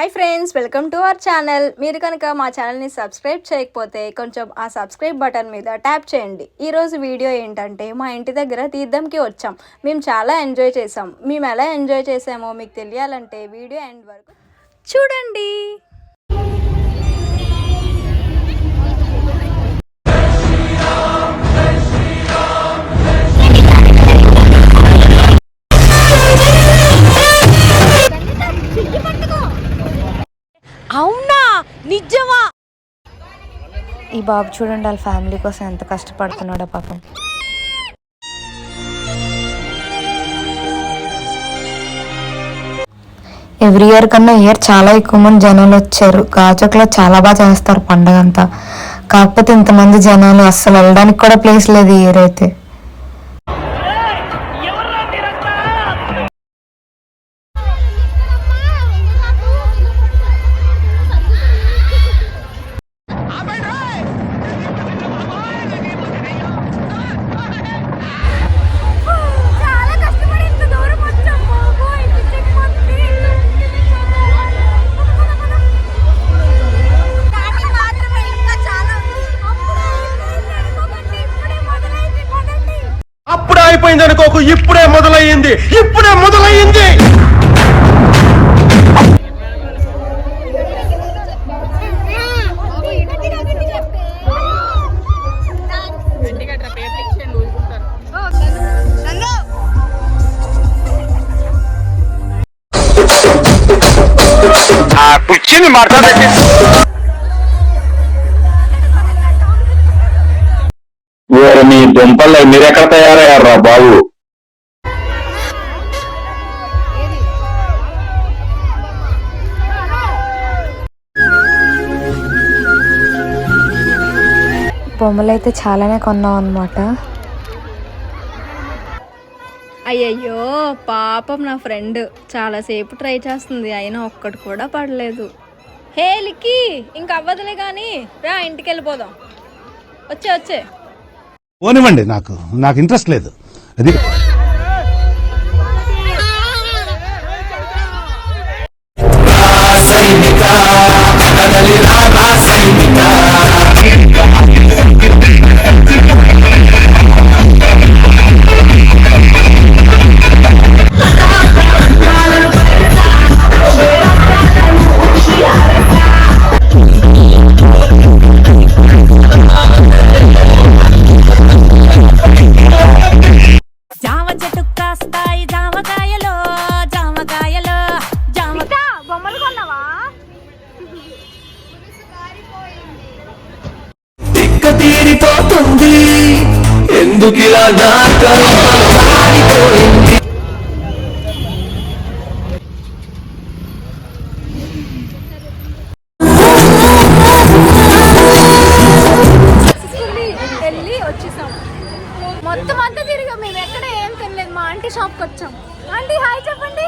Hi friends, welcome to our channel. మీరు కనుక మా ఛానల్ని సబ్స్క్రైబ్ చేయకపోతే కొంచెం ఆ సబ్స్క్రైబ్ బటన్ మీద ట్యాప్ చేయండి. ఈరోజు వీడియో ఏంటంటే మా ఇంటి దగ్గర తీర్థంకి వచ్చాం. మేము చాలా ఎంజాయ్ చేసాం. మేము ఎలా ఎంజాయ్ చేసామో మీకు తెలియాలంటే వీడియో ఎండ్ వరకు చూడండి. అవునా, నిజమా? ఈ బాబు చూడండి, వాళ్ళ ఫ్యామిలీ కోసం ఎంత కష్టపడుతున్నాడో పాపం. ఎవ్రీ ఇయర్ కన్నా ఇయర్ చాలా ఎక్కువ మంది జనాలు వచ్చారు. గాజులో చాలా బాగా చేస్తారు పండగ అంతా. కాకపోతే ఇంతమంది జనాలు అస్సలు వెళ్ళడానికి కూడా ప్లేస్ లేదు ఈ ఇయర్ అయితే. అప్పుడే అయిపోయింది అనుకోకు, ఇప్పుడే మొదలయ్యింది. కూర్చుని మాట్లాడండి. మీ దుంపల్లో మీరెక్కడ తయారయ్యారా బాబు? బొమ్మలు అయితే చాలానే కొన్నాం అన్నమాట. అయ్యయ్యో పాపం, నా ఫ్రెండ్ చాలాసేపు ట్రై చేస్తుంది, అయినా ఒక్కటి కూడా పడలేదు. హే లిక్కీ, ఇంక అవ్వదులే కానీ రా ఇంటికి వెళ్ళిపోదాం. వచ్చే పోనివ్వండి, నాకు ఇంట్రెస్ట్ లేదు. అది తీరిపోతుంది ఎందుకిలా వెళ్ళి వచ్చేసాం. మొత్తం అంతా తిరిగాం. మేము ఎక్కడ ఏం తినలేదు. మా ఆంటీ షాప్కి వచ్చాం. ఆంటీ హాయ్ చెప్పండి.